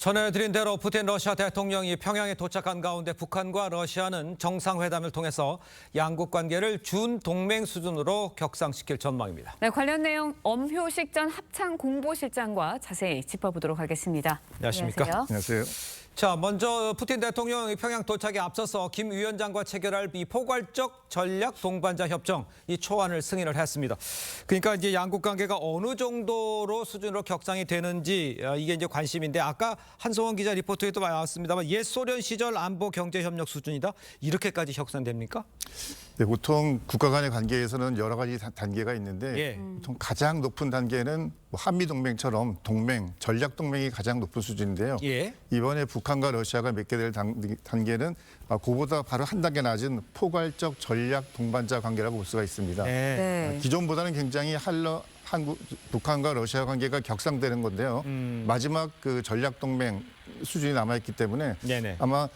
전해드린 대로 푸틴 러시아 대통령이 평양에 도착한 가운데 북한과 러시아는 정상회담을 통해서 양국 관계를 준동맹 수준으로 격상시킬 전망입니다. 네, 관련 내용 엄효식 전 합창공보실장과 자세히 짚어보도록 하겠습니다. 안녕하십니까? 안녕하세요. 자, 먼저 푸틴 대통령이 평양 도착에 앞서서 김 위원장과 체결할 이 포괄적 전략 동반자 협정 이 초안을 승인을 했습니다. 그러니까 이제 양국 관계가 어느 정도로 수준으로 격상이 되는지 이게 이제 관심인데 아까 한성원 기자 리포트에도 나왔습니다만 옛 소련 시절 안보 경제 협력 수준이다 이렇게까지 격상됩니까? 네, 보통 국가 간의 관계에서는 여러 가지 단계가 있는데 예. 보통 가장 높은 단계는 뭐 한미동맹처럼 동맹, 전략동맹이 가장 높은 수준인데요. 예. 이번에 북한과 러시아가 맺게 될 단계는 그보다 바로 한 단계 낮은 포괄적 전략 동반자 관계라고 볼 수가 있습니다. 네. 기존보다는 굉장히 북한과 러시아 관계가 격상되는 건데요. 마지막 그 전략동맹 수준이 남아있기 때문에 네네. 아마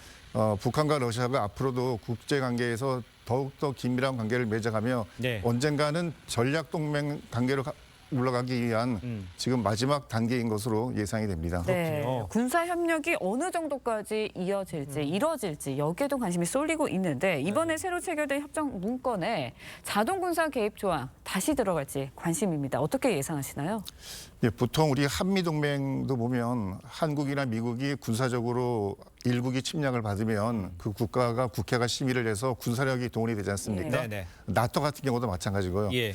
북한과 러시아가 앞으로도 국제 관계에서 더욱더 긴밀한 관계를 맺어가며 네. 언젠가는 전략동맹 단계로 올라가기 위한 지금 마지막 단계인 것으로 예상이 됩니다. 네, 그렇군요. 군사 협력이 어느 정도까지 이어질지 이뤄질지 여기에도 관심이 쏠리고 있는데 이번에 새로 체결된 협정 문건에 자동 군사 개입 조항 다시 들어갈지 관심입니다. 어떻게 예상하시나요? 예, 보통 우리 한미동맹도 보면 한국이나 미국이 군사적으로 일국이 침략을 받으면 그 국가가 심의를 해서 군사력이 동원이 되지 않습니까? 네네. 나토 같은 경우도 마찬가지고요. 예.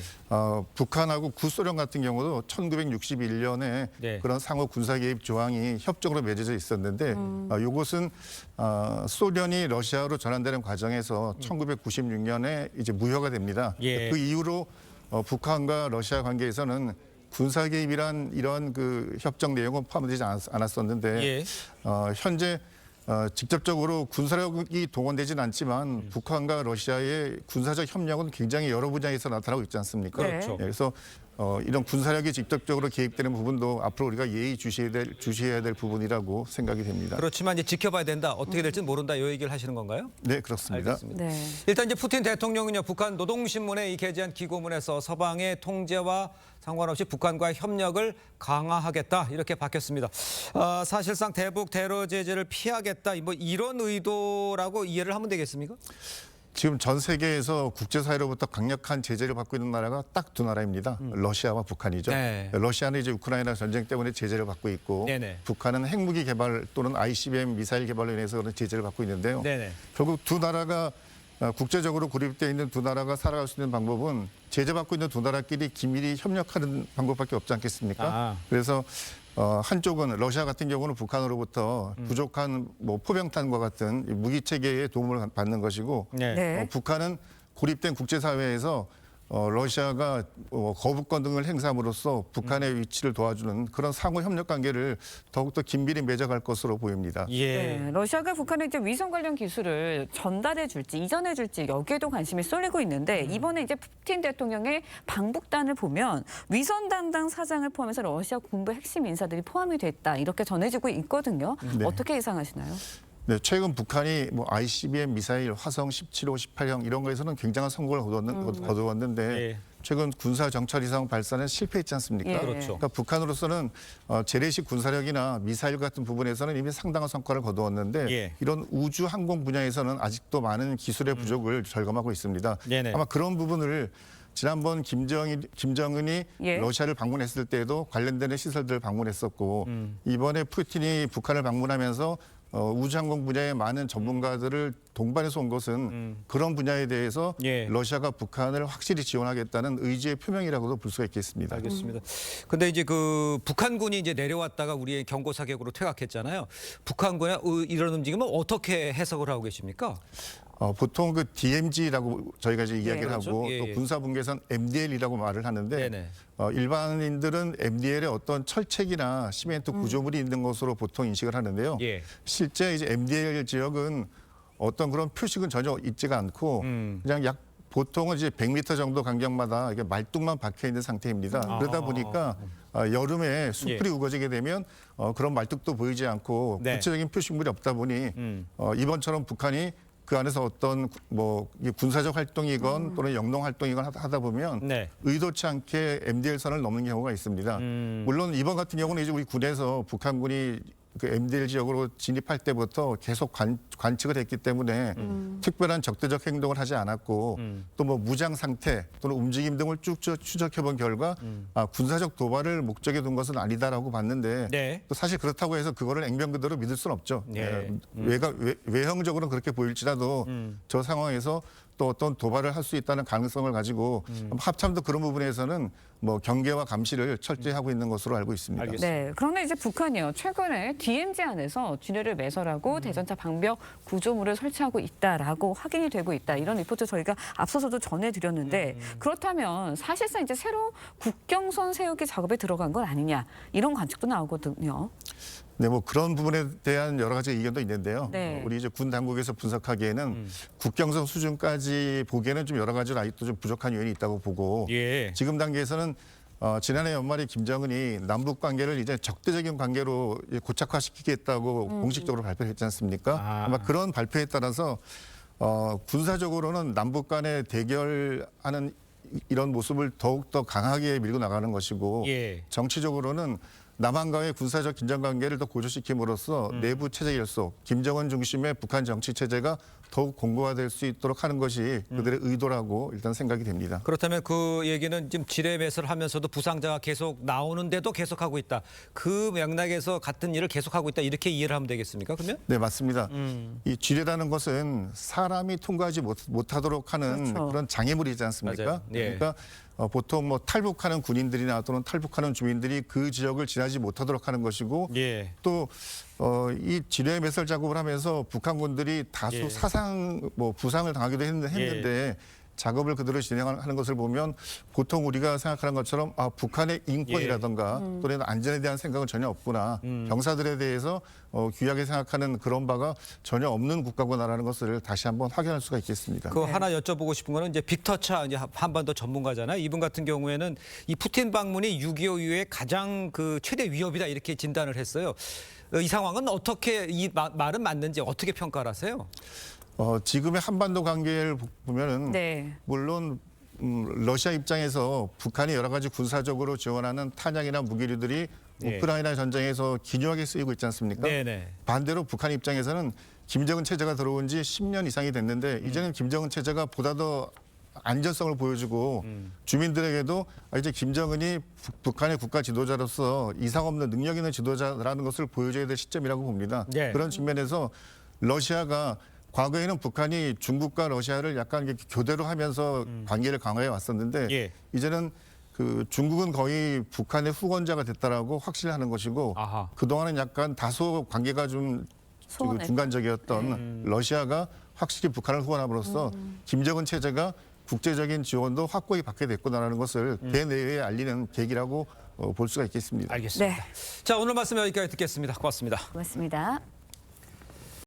북한하고 구소련 같은 경우도 1961년에 네. 그런 상호 군사 개입 조항이 협정으로 맺어져 있었는데 이것은 소련이 러시아로 전환되는 과정에서 1996년에 이제 무효가 됩니다. 예. 그 이후로 북한과 러시아 관계에서는 군사 개입이란 이런 그 협정 내용은 포함되지 않았었는데 예. 현재 직접적으로 군사력이 동원되지는 않지만 북한과 러시아의 군사적 협력은 굉장히 여러 분야에서 나타나고 있지 않습니까? 네. 그렇죠. 그래서 이런 군사력이 직접적으로 개입되는 부분도 앞으로 우리가 주시해야 될 부분이라고 생각이 됩니다. 그렇지만 이제 지켜봐야 된다. 어떻게 될지는 모른다. 이 얘기를 하시는 건가요? 네, 그렇습니다. 알겠습니다. 네. 일단 이제 푸틴 대통령은요 북한 노동신문에 이 게재한 기고문에서 서방의 통제와 상관없이 북한과 협력을 강화하겠다 이렇게 밝혔습니다. 사실상 대북 테러 제재를 피하겠다 뭐 이런 의도라고 이해를 하면 되겠습니까? 지금 전 세계에서 국제사회로부터 강력한 제재를 받고 있는 나라가 딱 두 나라입니다. 러시아와 북한이죠. 네. 러시아는 이제 우크라이나 전쟁 때문에 제재를 받고 있고 네네. 북한은 핵무기 개발 또는 ICBM 미사일 개발로 인해서 그런 제재를 받고 있는데요. 네네. 결국 두 나라가 국제적으로 고립되어 있는 두 나라가 살아갈 수 있는 방법은 제재받고 있는 두 나라끼리 긴밀히 협력하는 방법밖에 없지 않겠습니까? 아. 그래서 한쪽은 러시아 같은 경우는 북한으로부터 부족한 뭐 포병탄과 같은 무기 체계의 도움을 받는 것이고 네. 네. 북한은 고립된 국제사회에서 러시아가 거부권 등을 행사함으로써 북한의 위치를 도와주는 그런 상호 협력 관계를 더욱더 긴밀히 맺어갈 것으로 보입니다. 예. 네, 러시아가 북한에 이제 위성 관련 기술을 전달해 줄지 이전해 줄지 여기에도 관심이 쏠리고 있는데 이번에 이제 푸틴 대통령의 방북단을 보면 위성 담당 사장을 포함해서 러시아 군부 핵심 인사들이 포함이 됐다 이렇게 전해지고 있거든요. 네. 어떻게 예상하시나요? 네, 최근 북한이 뭐 ICBM 미사일 화성 17호, 18형 이런 거에서는 굉장한 성공을 거두었는데 예. 최근 군사 정찰 위성 발사는 실패했지 않습니까? 예. 그렇죠. 그러니까 북한으로서는 재래식 군사력이나 미사일 같은 부분에서는 이미 상당한 성과를 거두었는데 예. 이런 우주 항공 분야에서는 아직도 많은 기술의 부족을 절감하고 있습니다. 네네. 아마 그런 부분을 지난번 김정은이 예. 러시아를 방문했을 때도 관련된 시설들을 방문했었고 이번에 푸틴이 북한을 방문하면서 우주항공 분야의 많은 전문가들을 동반해서 온 것은 그런 분야에 대해서 예. 러시아가 북한을 확실히 지원하겠다는 의지의 표명이라고도 볼 수가 있겠습니다. 알겠습니다. 근데 이제 그 북한군이 이제 내려왔다가 우리의 경고 사격으로 퇴각했잖아요. 북한군의 이런 움직임은 어떻게 해석을 하고 계십니까? 보통 그 DMZ라고 저희가 이제 이야기를 그렇죠. 하고 예, 또 예. 군사분계선 MDL이라고 말을 하는데 네네. 일반인들은 MDL에 어떤 철책이나 시멘트 구조물이 있는 것으로 보통 인식을 하는데요. 예. 실제 이제 MDL 지역은 어떤 그런 표식은 전혀 있지가 않고 그냥 보통은 이제 100m 정도 간격마다 이게 말뚝만 박혀 있는 상태입니다. 그러다 보니까 여름에 숲풀이 우거지게 되면 그런 말뚝도 보이지 않고 네. 구체적인 표식물이 없다 보니 이번처럼 북한이 그 안에서 어떤 뭐 군사적 활동이건 또는 영농 활동이건 하다 보면 네. 의도치 않게 MDL 선을 넘는 경우가 있습니다. 물론 이번 같은 경우는 이제 우리 군에서 북한군이 그 MDL 지역으로 진입할 때부터 계속 관측을 했기 때문에 특별한 적대적 행동을 하지 않았고 또 뭐 무장 상태 또는 움직임 등을 쭉 추적해 본 결과 군사적 도발을 목적에 둔 것은 아니다라고 봤는데 네. 또 사실 그렇다고 해서 그거를 액면 그대로 믿을 수는 없죠. 예. 외형적으로는 그렇게 보일지라도 저 상황에서 또 어떤 도발을 할 수 있다는 가능성을 가지고 합참도 그런 부분에서는 뭐 경계와 감시를 철저히 하고 있는 것으로 알고 있습니다. 알겠습니다. 네, 그런데 이제 북한이요. 최근에 DMZ 안에서 지뢰를 매설하고 대전차 방벽 구조물을 설치하고 있다라고 확인이 되고 있다. 이런 리포트 저희가 앞서서도 전해드렸는데 그렇다면 사실상 이제 새로 국경선 세우기 작업에 들어간 건 아니냐 이런 관측도 나오거든요. 네, 뭐 그런 부분에 대한 여러 가지 의견도 있는데요. 네. 우리 이제 군 당국에서 분석하기에는 국경선 수준까지 보기에는 좀 여러 가지로 아직도 좀 부족한 요인이 있다고 보고 예. 지금 단계에서는 지난해 연말에 김정은이 남북 관계를 이제 적대적인 관계로 이제 고착화시키겠다고 공식적으로 발표했지 않습니까? 아마 그런 발표에 따라서 군사적으로는 남북 간의 대결하는 이런 모습을 더욱더 강하게 밀고 나가는 것이고 예. 정치적으로는 남한과의 군사적 긴장 관계를 더 고조시킴으로써 내부 체제 결속, 김정은 중심의 북한 정치 체제가 더욱 공고화될 수 있도록 하는 것이 그들의 의도라고 일단 생각이 됩니다. 그렇다면 그 얘기는 지금 지뢰 매설을 하면서도 부상자가 계속 나오는데도 계속하고 있다. 그 맥락에서 같은 일을 계속하고 있다. 이렇게 이해를 하면 되겠습니까? 그러면? 네, 맞습니다. 이 지뢰라는 것은 사람이 통과하지 못하도록 하는 그렇죠. 그런 장애물이지 않습니까? 맞아요. 예. 그러니까 보통 뭐 탈북하는 군인들이나 또는 탈북하는 주민들이 그 지역을 지나지 못하도록 하는 것이고 예. 또 이 지뢰 매설 작업을 하면서 북한군들이 다수 예. 사상 뭐 부상을 당하기도 했는데 작업을 그대로 진행하는 것을 보면 보통 우리가 생각하는 것처럼 북한의 인권이라든가 또는 안전에 대한 생각은 전혀 없구나. 병사들에 대해서 귀하게 생각하는 그런 바가 전혀 없는 국가구나라는 것을 다시 한번 확인할 수가 있겠습니다. 그 하나 여쭤보고 싶은 거는 이제 빅터 차 이제 한반도 전문가잖아요. 이분 같은 경우에는 이 푸틴 방문이 6.25 이후에 가장 그 최대 위협이다 이렇게 진단을 했어요. 이 상황은 어떻게 이 말은 맞는지 어떻게 평가를 하세요? 지금의 한반도 관계를 보면은 네. 물론 러시아 입장에서 북한이 여러 가지 군사적으로 지원하는 탄약이나 무기류들이 예. 우크라이나 전쟁에서 기묘하게 쓰이고 있지 않습니까? 네네. 반대로 북한 입장에서는 김정은 체제가 들어온 지 10년 이상이 됐는데 이제는 김정은 체제가 보다 더 안전성을 보여주고 주민들에게도 이제 김정은이 북한의 국가 지도자로서 이상 없는 능력 있는 지도자라는 것을 보여줘야 될 시점이라고 봅니다. 네. 그런 측면에서 러시아가 과거에는 북한이 중국과 러시아를 약간 이렇게 교대로 하면서 관계를 강화해 왔었는데 예. 이제는 그 중국은 거의 북한의 후원자가 됐다라고 확신하는 것이고 아하. 그동안은 약간 다소 관계가 좀 소원했다. 중간적이었던 러시아가 확실히 북한을 후원함으로써 김정은 체제가 국제적인 지원도 확고히 받게 됐구나라는 것을 대내외에 알리는 계기라고 볼 수가 있겠습니다. 알겠습니다. 네. 자, 오늘 말씀 여기까지 듣겠습니다. 고맙습니다. 고맙습니다.